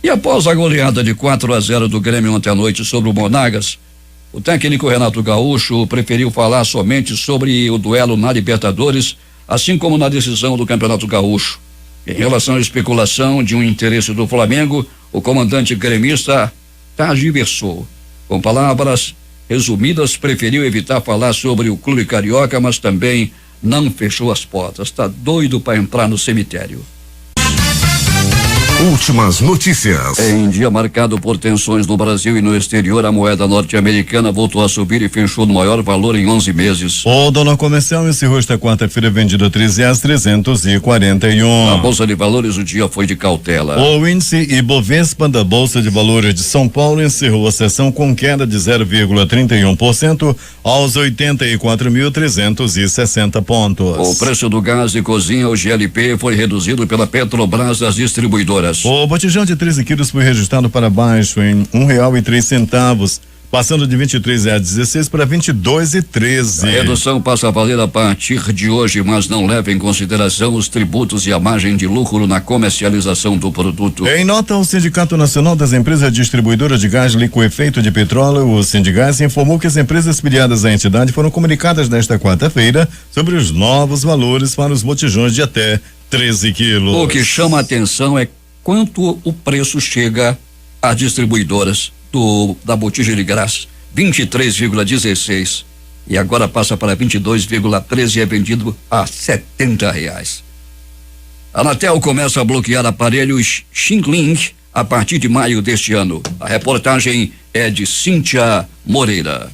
Speaker 2: E após a goleada de 4-0 do Grêmio ontem à noite sobre o Monagas, o técnico Renato Gaúcho preferiu falar somente sobre o duelo na Libertadores, assim como na decisão do Campeonato Gaúcho. Em relação à especulação de um interesse do Flamengo, o comandante gremista tergiversou. Com palavras resumidas, preferiu evitar falar sobre o clube carioca, mas também não fechou as portas. Está doido para entrar no cemitério.
Speaker 5: Últimas notícias.
Speaker 2: Em dia marcado por tensões no Brasil e no exterior, a moeda norte-americana voltou a subir e fechou no maior valor em 11 meses.
Speaker 1: O dólar comercial encerrou esta quarta-feira vendido a R$13,341.
Speaker 2: Na Bolsa de Valores, o dia foi de cautela.
Speaker 1: O índice Ibovespa da Bolsa de Valores de São Paulo encerrou a sessão com queda de 0,31% aos 84.360 pontos.
Speaker 2: O preço do gás de cozinha, o GLP, foi reduzido pela Petrobras das distribuidoras.
Speaker 1: O botijão de 13 quilos foi registrado para baixo em R$1,03, passando de R$23,16 para R$22,13.
Speaker 2: A redução passa a valer a partir de hoje, mas não leva em consideração os tributos e a margem de lucro na comercialização do produto.
Speaker 1: Em nota, o Sindicato Nacional das Empresas Distribuidoras de Gás Liquefeito de Petróleo, o Sindigás, informou que as empresas filiadas à entidade foram comunicadas nesta quarta-feira sobre os novos valores para os botijões de até 13 quilos.
Speaker 2: O que chama a atenção é quanto o preço chega às distribuidoras da botija de gás, 23,16, e agora passa para 22,13 e é vendido a R$70. A Anatel começa a bloquear aparelhos Xingling a partir de maio deste ano. A reportagem é de Cíntia Moreira.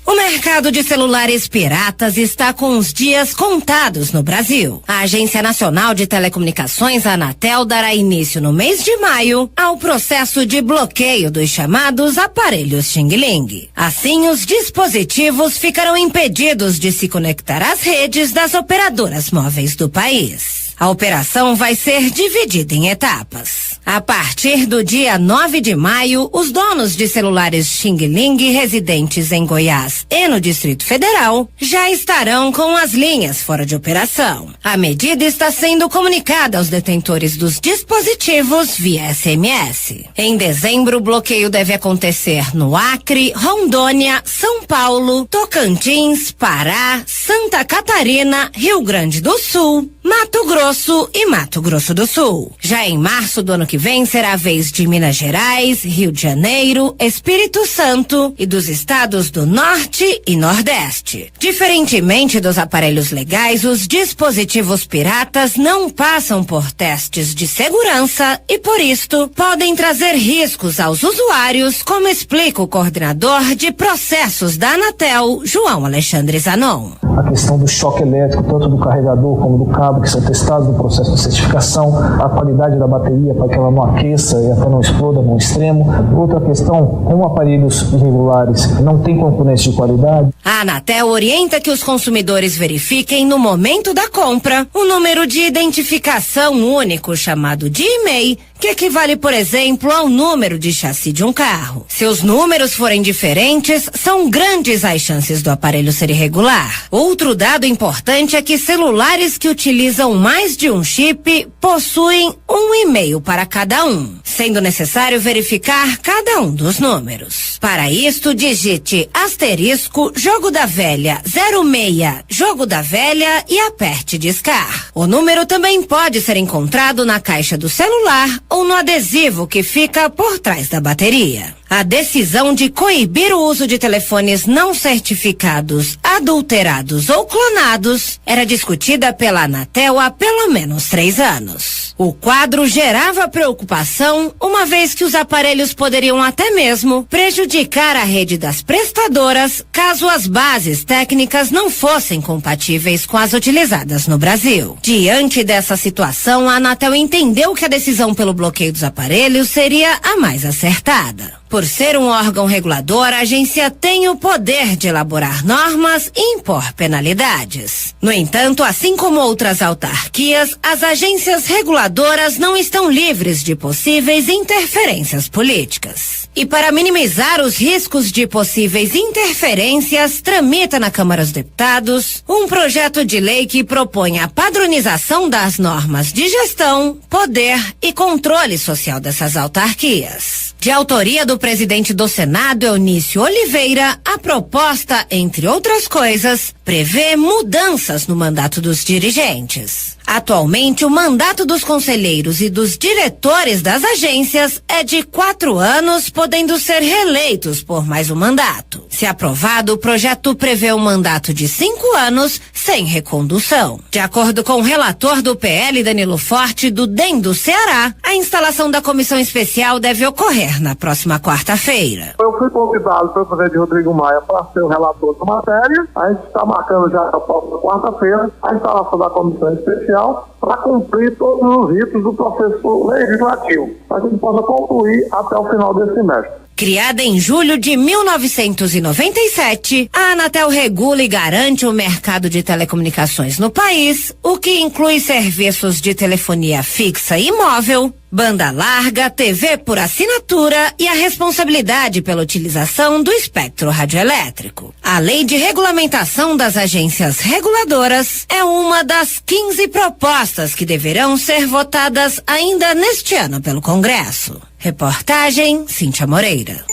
Speaker 6: O mercado de celulares piratas está com os dias contados no Brasil. A Agência Nacional de Telecomunicações, a Anatel, dará início no mês de maio ao processo de bloqueio dos chamados aparelhos Xing-Ling. Assim, os dispositivos ficarão impedidos de se conectar às redes das operadoras móveis do país. A operação vai ser dividida em etapas. A partir do dia 9 de maio, os donos de celulares Xing-Ling residentes em Goiás e no Distrito Federal já estarão com as linhas fora de operação. A medida está sendo comunicada aos detentores dos dispositivos via SMS. Em dezembro, o bloqueio deve acontecer no Acre, Rondônia, São Paulo, Tocantins, Pará, Santa Catarina, Rio Grande do Sul, Mato Grosso e Mato Grosso do Sul. Já em março do ano que vem será a vez de Minas Gerais, Rio de Janeiro, Espírito Santo e dos estados do Norte e Nordeste. Diferentemente dos aparelhos legais, os dispositivos piratas não passam por testes de segurança e, por isto, podem trazer riscos aos usuários, como explica o coordenador de processos da Anatel, João Alexandre Zanon.
Speaker 7: A questão do choque elétrico, tanto do carregador como do cabo, que são testados no processo de certificação, a qualidade da bateria para que ela não aqueça e até não exploda no extremo. Outra questão, como aparelhos irregulares não têm componentes de qualidade.
Speaker 6: A Anatel orienta que os consumidores verifiquem no momento da compra o número de identificação único chamado de e-mail, que equivale, por exemplo, ao número de chassi de um carro. Se os números forem diferentes, são grandes as chances do aparelho ser irregular. Outro dado importante é que celulares que utilizam mais de um chip possuem um e-mail para cada um, sendo necessário verificar cada um dos números. Para isto, digite asterisco jogo da velha 06 jogo da velha e aperte discar. O número também pode ser encontrado na caixa do celular ou no adesivo que fica por trás da bateria. A decisão de coibir o uso de telefones não certificados, adulterados ou clonados era discutida pela Anatel há pelo menos 3 anos. O quadro gerava preocupação, uma vez que os aparelhos poderiam até mesmo prejudicar a rede das prestadoras caso as bases técnicas não fossem compatíveis com as utilizadas no Brasil. Diante dessa situação, a Anatel entendeu que a decisão pelo bloqueio dos aparelhos seria a mais acertada. Por ser um órgão regulador, a agência tem o poder de elaborar normas e impor penalidades. No entanto, assim como outras autarquias, as agências reguladoras não estão livres de possíveis interferências políticas. E para minimizar os riscos de possíveis interferências, tramita na Câmara dos Deputados um projeto de lei que propõe a padronização das normas de gestão, poder e controle social dessas autarquias. De autoria do presidente do Senado, Eunício Oliveira, a proposta, entre outras coisas, prevê mudanças no mandato dos dirigentes. Atualmente, o mandato dos conselheiros e dos diretores das agências é de 4 anos, podendo ser reeleitos por mais um mandato. Se aprovado, o projeto prevê um mandato de 5 anos, sem recondução. De acordo com o relator do PL, Danilo Forte, do DEM do Ceará, a instalação da comissão especial deve ocorrer na próxima quarta-feira.
Speaker 8: Eu fui convidado pelo presidente Rodrigo Maia para ser o relator da matéria. A gente está marcando já a próxima quarta-feira a instalação da comissão especial para cumprir todos os ritos do processo legislativo, para que a gente possa concluir até o final desse semestre.
Speaker 6: Criada em julho de 1997, a Anatel regula e garante o mercado de telecomunicações no país, o que inclui serviços de telefonia fixa e móvel, banda larga, TV por assinatura e a responsabilidade pela utilização do espectro radioelétrico. A Lei de Regulamentação das Agências Reguladoras é uma das 15 propostas que deverão ser votadas ainda neste ano pelo Congresso. Reportagem Cíntia Moreira.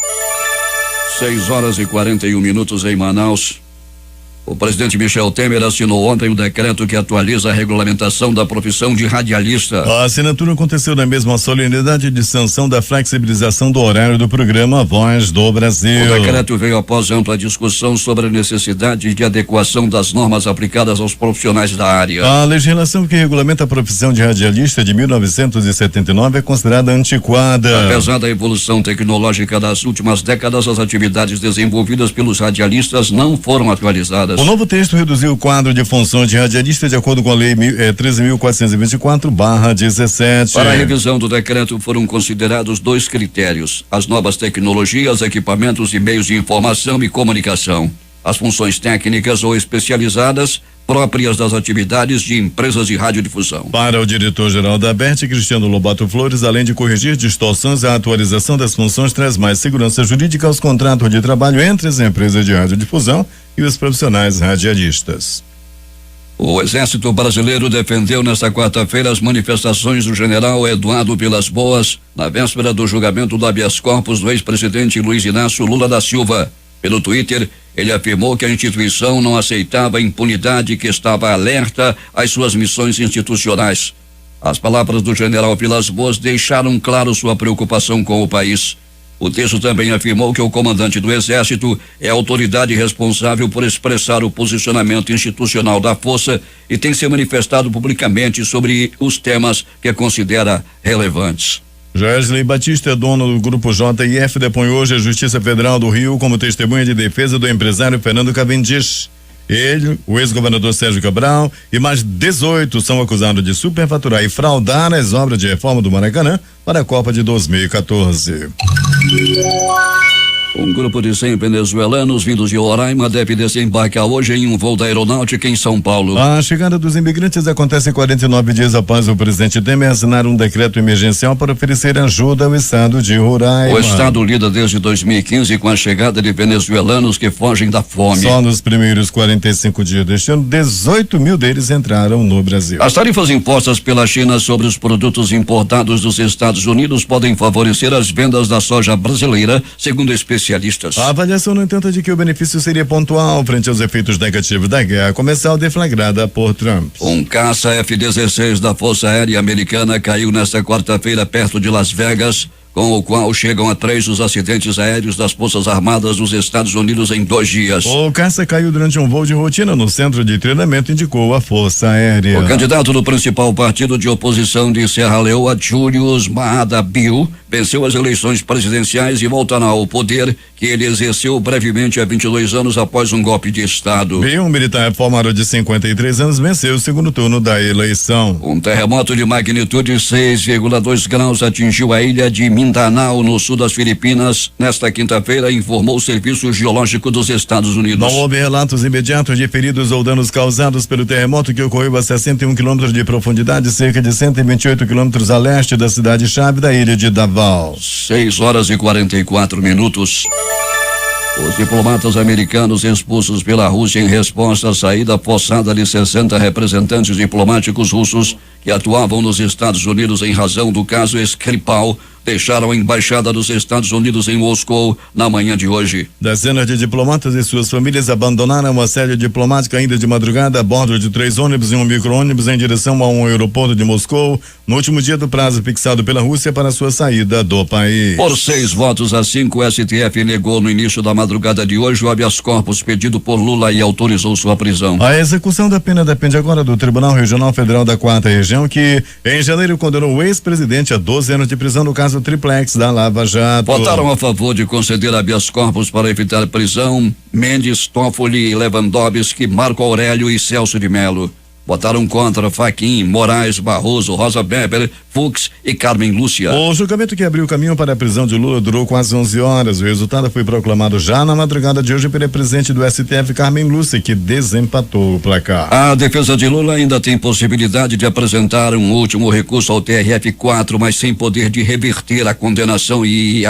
Speaker 2: 6h41 em Manaus. O presidente Michel Temer assinou ontem um decreto que atualiza a regulamentação da profissão de radialista.
Speaker 1: A assinatura aconteceu na mesma solenidade de sanção da flexibilização do horário do programa Voz do Brasil.
Speaker 2: O decreto veio após ampla discussão sobre a necessidade de adequação das normas aplicadas aos profissionais da área.
Speaker 1: A legislação que regulamenta a profissão de radialista de 1979 é considerada antiquada.
Speaker 2: Apesar da evolução tecnológica das últimas décadas, as atividades desenvolvidas pelos radialistas não foram atualizadas.
Speaker 1: O novo texto reduziu o quadro de funções de radialista de acordo com a Lei 13.424/17.
Speaker 2: Para a revisão do decreto foram considerados 2 critérios: as novas tecnologias, equipamentos e meios de informação e comunicação, as funções técnicas ou especializadas próprias das atividades de empresas de radiodifusão.
Speaker 1: Para o diretor-geral da ABERT, Cristiano Lobato Flores, além de corrigir distorções, a atualização das funções traz mais segurança jurídica aos contratos de trabalho entre as empresas de radiodifusão e os profissionais radialistas.
Speaker 2: O Exército Brasileiro defendeu nesta quarta-feira as manifestações do general Eduardo Vilas Boas na véspera do julgamento do habeas corpus do ex-presidente Luiz Inácio Lula da Silva. Pelo Twitter, ele afirmou que a instituição não aceitava a impunidade e que estava alerta às suas missões institucionais. As palavras do general Vilas Boas deixaram claro sua preocupação com o país. O texto também afirmou que o comandante do Exército é a autoridade responsável por expressar o posicionamento institucional da força e tem se manifestado publicamente sobre os temas que considera relevantes.
Speaker 1: Joesley Batista, dono do Grupo JIF, depõe hoje a Justiça Federal do Rio como testemunha de defesa do empresário Fernando Cavendish. Ele, o ex-governador Sérgio Cabral e mais 18 são acusados de superfaturar e fraudar as obras de reforma do Maracanã para a Copa de 2014.
Speaker 2: Um grupo de 100 venezuelanos vindos de Roraima deve desembarcar hoje em um voo da aeronáutica em São Paulo.
Speaker 1: A chegada dos imigrantes acontece 49 dias após o presidente Temer assinar um decreto emergencial para oferecer ajuda ao estado de Roraima.
Speaker 2: O estado lida desde 2015 com a chegada de venezuelanos que fogem da fome.
Speaker 1: Só nos primeiros 45 dias deste ano, 18 mil deles entraram no Brasil.
Speaker 2: As tarifas impostas pela China sobre os produtos importados dos Estados Unidos podem favorecer as vendas da soja brasileira, segundo especialistas.
Speaker 1: A avaliação, no entanto, é de que o benefício seria pontual frente aos efeitos negativos da guerra comercial deflagrada por Trump.
Speaker 2: Um caça F-16 da Força Aérea Americana caiu nesta quarta-feira perto de Las Vegas, com o qual chegam a 3 os acidentes aéreos das Forças Armadas dos Estados Unidos em 2 dias.
Speaker 1: O caça caiu durante um voo de rotina no centro de treinamento, indicou a Força Aérea.
Speaker 2: O candidato do principal partido de oposição de Serra Leoa, Julius Maada Bio, venceu as eleições presidenciais e voltará ao poder que ele exerceu brevemente há 22 anos após um golpe de Estado.
Speaker 1: Bio, um militar formado de 53 anos, venceu o segundo turno da eleição.
Speaker 2: Um terremoto de magnitude 6,2 graus atingiu a ilha de Minas Mindanao, no sul das Filipinas, nesta quinta-feira, informou o Serviço Geológico dos Estados Unidos.
Speaker 1: Não houve relatos imediatos de feridos ou danos causados pelo terremoto que ocorreu a 61 quilômetros de profundidade, cerca de 128 quilômetros a leste da cidade-chave da ilha de Davao.
Speaker 2: 6h44. Os diplomatas americanos expulsos pela Rússia em resposta à saída forçada de 60 representantes diplomáticos russos que atuavam nos Estados Unidos em razão do caso Skripal deixaram a embaixada dos Estados Unidos em Moscou na manhã de hoje.
Speaker 1: Dezenas de diplomatas e suas famílias abandonaram a sede diplomática ainda de madrugada a bordo de 3 ônibus e um micro-ônibus em direção a um aeroporto de Moscou no último dia do prazo fixado pela Rússia para sua saída do país.
Speaker 2: Por 6-5, o STF negou no início da madrugada de hoje o habeas corpus pedido por Lula e autorizou sua prisão.
Speaker 1: A execução da pena depende agora do Tribunal Regional Federal da 4ª Região, que em janeiro condenou o ex-presidente a 12 anos de prisão no caso triplex da Lava Jato.
Speaker 2: Votaram a favor de conceder habeas corpus para evitar prisão Mendes, Toffoli, Lewandowski, Marco Aurélio e Celso de Mello. Votaram contra Fachin, Moraes, Barroso, Rosa Weber, Fux e Carmen Lúcia.
Speaker 1: O julgamento que abriu o caminho para a prisão de Lula durou quase 11 horas. O resultado foi proclamado já na madrugada de hoje pela presidente do STF, Carmen Lúcia, que desempatou o placar.
Speaker 2: A defesa de Lula ainda tem possibilidade de apresentar um último recurso ao TRF4, mas sem poder de reverter a condenação e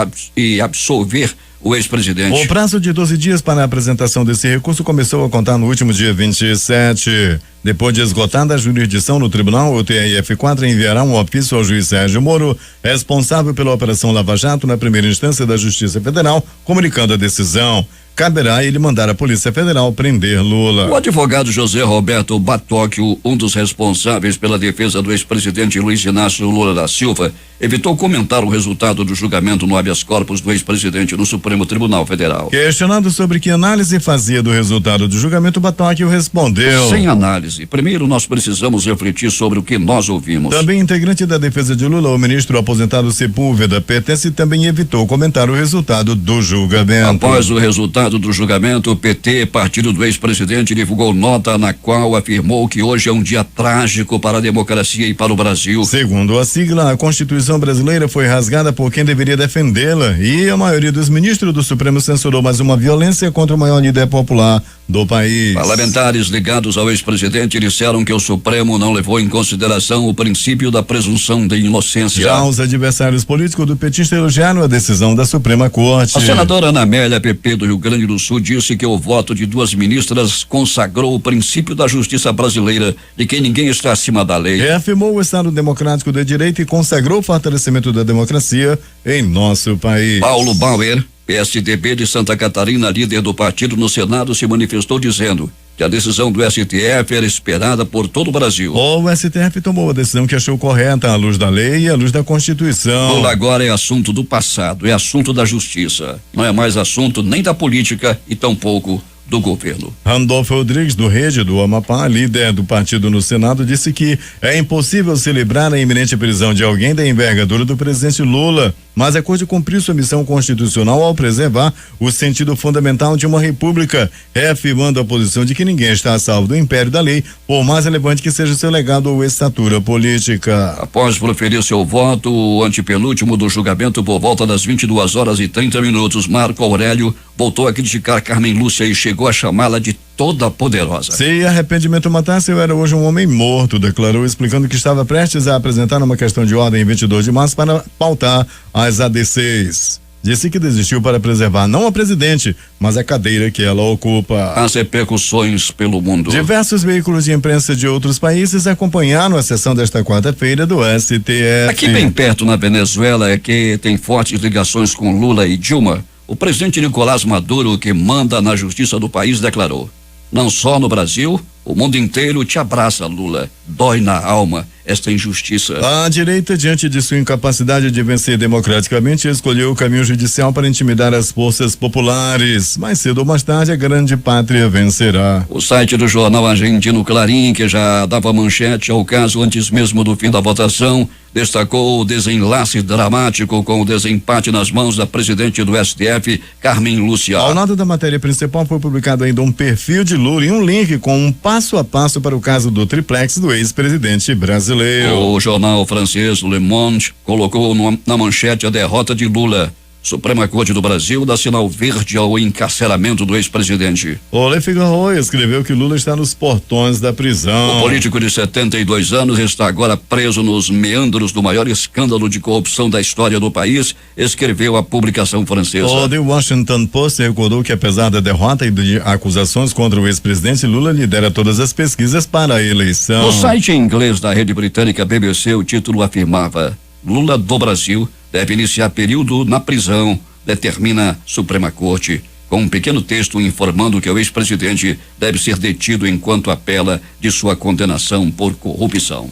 Speaker 2: absolver o ex-presidente.
Speaker 1: O prazo de 12 dias para a apresentação desse recurso começou a contar no último dia 27. Depois de esgotada a jurisdição no tribunal, o TRF4 enviará um ofício ao juiz Sérgio Moro, responsável pela Operação Lava Jato na primeira instância da Justiça Federal, comunicando a decisão. Caberá ele mandar a Polícia Federal prender Lula.
Speaker 2: O advogado José Roberto Batóquio, um dos responsáveis pela defesa do ex-presidente Luiz Inácio Lula da Silva, evitou comentar o resultado do julgamento no habeas corpus do ex-presidente no Supremo Tribunal Federal.
Speaker 1: Questionado sobre que análise fazia do resultado do julgamento, Batóquio respondeu:
Speaker 2: sem análise. Primeiro nós precisamos refletir sobre o que nós ouvimos.
Speaker 1: Também integrante da defesa de Lula, o ministro aposentado Sepúlveda Pertence também evitou comentar o resultado do julgamento.
Speaker 2: Após o resultado do julgamento, o PT, partido do ex-presidente, divulgou nota na qual afirmou que hoje é um dia trágico para a democracia e para o Brasil.
Speaker 1: Segundo a sigla, a Constituição brasileira foi rasgada por quem deveria defendê-la e a maioria dos ministros do Supremo censurou mais uma violência contra o maior líder popular do país.
Speaker 2: Parlamentares ligados ao ex-presidente disseram que o Supremo não levou em consideração o princípio da presunção de inocência.
Speaker 1: Já os adversários políticos do petista elogiaram a decisão da Suprema Corte.
Speaker 2: A senadora Ana Amélia, PP do Rio Grande do Sul, disse que o voto de 2 ministras consagrou o princípio da justiça brasileira, de que ninguém está acima da lei.
Speaker 1: Reafirmou o Estado Democrático de Direito e consagrou o fortalecimento da democracia em nosso país.
Speaker 2: Paulo Bauer, PSDB de Santa Catarina, líder do partido no Senado, se manifestou dizendo que a decisão do STF era esperada por todo o Brasil.
Speaker 1: O STF tomou a decisão que achou correta à luz da lei e à luz da Constituição.
Speaker 2: Lula agora é assunto do passado, é assunto da justiça. Não é mais assunto nem da política e tampouco do governo.
Speaker 1: Randolfo Rodrigues, do Rede do Amapá, líder do partido no Senado, disse que é impossível celebrar a iminente prisão de alguém da envergadura do presidente Lula, mas a Corte cumpriu sua missão constitucional ao preservar o sentido fundamental de uma república, reafirmando a posição de que ninguém está a salvo do império da lei, por mais relevante que seja seu legado ou estatura política.
Speaker 2: Após proferir seu voto, o antepenúltimo do julgamento, por volta das 22h30, Marco Aurélio voltou a criticar Carmen Lúcia e chegou a chamá-la de toda poderosa.
Speaker 1: Se arrependimento matasse, eu era hoje um homem morto, declarou, explicando que estava prestes a apresentar uma questão de ordem em 22 de março para pautar as ADCs. Disse que desistiu para preservar não a presidente, mas a cadeira que ela ocupa.
Speaker 2: As repercussões pelo mundo.
Speaker 1: Diversos veículos de imprensa de outros países acompanharam a sessão desta quarta-feira do STF.
Speaker 2: Aqui bem perto, na Venezuela, que tem fortes ligações com Lula e Dilma, o presidente Nicolás Maduro, que manda na justiça do país, declarou: não só no Brasil, o mundo inteiro te abraça, Lula. Dói na alma esta injustiça.
Speaker 1: A direita, diante de sua incapacidade de vencer democraticamente, escolheu o caminho judicial para intimidar as forças populares. Mais cedo ou mais tarde, a grande pátria vencerá.
Speaker 2: O site do jornal argentino Clarín, que já dava manchete ao caso antes mesmo do fim da votação, destacou o desenlace dramático com o desempate nas mãos da presidente do STF, Carmen Lúcia.
Speaker 1: Ao lado da matéria principal foi publicado ainda um perfil de Lula e um link com um passo a passo para o caso do triplex do ex-presidente brasileiro.
Speaker 2: O jornal francês Le Monde colocou na manchete a derrota de Lula. Suprema Corte do Brasil dá sinal verde ao encarceramento do ex-presidente.
Speaker 1: O Le Figaro escreveu que Lula está nos portões da prisão.
Speaker 2: O político de 72 anos está agora preso nos meandros do maior escândalo de corrupção da história do país, escreveu a publicação francesa.
Speaker 1: O The Washington Post recordou que, apesar da derrota e de acusações contra o ex-presidente, Lula lidera todas as pesquisas para a eleição.
Speaker 2: No site em inglês da rede britânica BBC, o título afirmava: Lula do Brasil deve iniciar período na prisão, determina Suprema Corte, com um pequeno texto informando que o ex-presidente deve ser detido enquanto apela de sua condenação por corrupção.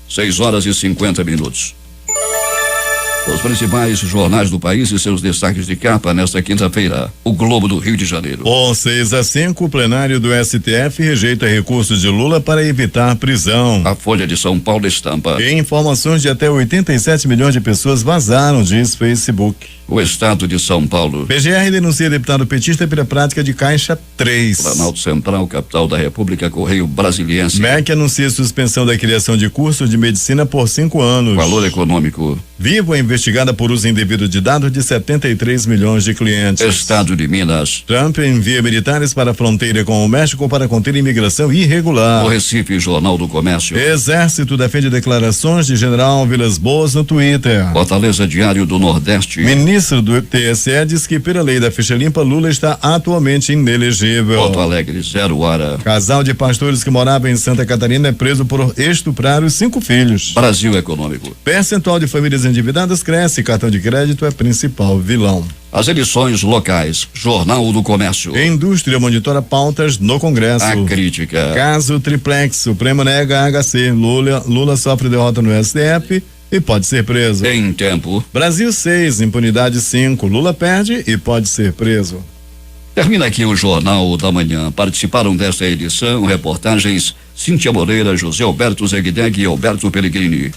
Speaker 2: 6h50. Os principais jornais do país e seus destaques de capa nesta quinta-feira. O Globo do Rio de Janeiro.
Speaker 1: Com 6-5, o plenário do STF rejeita recurso de Lula para evitar prisão.
Speaker 2: A Folha de São Paulo estampa.
Speaker 1: E informações de até 87 milhões de pessoas vazaram, diz Facebook.
Speaker 2: O Estado de São Paulo.
Speaker 1: PGR denuncia deputado petista pela prática de Caixa 3.
Speaker 2: Planalto Central, capital da República, Correio Brasiliense.
Speaker 1: MEC anuncia suspensão da criação de cursos de medicina por 5 anos.
Speaker 2: Valor econômico.
Speaker 1: Vivo é investigada por uso indevido de dados de 73 milhões de clientes.
Speaker 2: Estado de Minas.
Speaker 1: Trump envia militares para a fronteira com o México para conter imigração irregular.
Speaker 2: O Recife, Jornal do Comércio.
Speaker 1: Exército defende declarações de General Vilas Boas no Twitter.
Speaker 2: Fortaleza, Diário do Nordeste.
Speaker 1: Ministro do TSE diz que, pela lei da ficha limpa, Lula está atualmente inelegível.
Speaker 2: Porto Alegre, 0 hora.
Speaker 1: Casal de pastores que morava em Santa Catarina é preso por estuprar os 5 filhos.
Speaker 2: Brasil Econômico.
Speaker 1: Percentual de famílias endividadas cresce, cartão de crédito é principal vilão.
Speaker 2: As eleições locais, Jornal do Comércio.
Speaker 1: Indústria monitora pautas no Congresso.
Speaker 2: A crítica.
Speaker 1: Caso triplex, Supremo nega HC. Lula sofre derrota no STF e pode ser preso.
Speaker 2: Em Tempo.
Speaker 1: Brasil 6, impunidade 5. Lula perde e pode ser preso.
Speaker 2: Termina aqui o Jornal da Manhã. Participaram desta edição reportagens Cíntia Moreira, José Alberto Zegdeg e Alberto Pellegrini.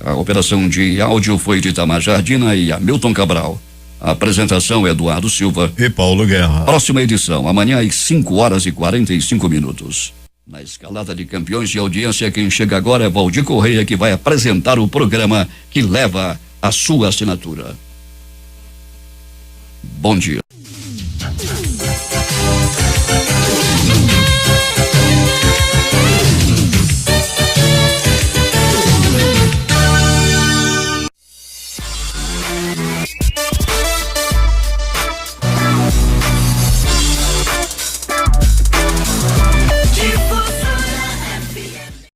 Speaker 2: A operação de áudio foi de Itamar Jardina e Hamilton Cabral. A apresentação é Eduardo Silva
Speaker 1: e Paulo Guerra.
Speaker 2: Próxima edição, amanhã às 5h45. Na escalada de campeões de audiência, quem chega agora é Valdir Correia, que vai apresentar o programa que leva a sua assinatura. Bom dia.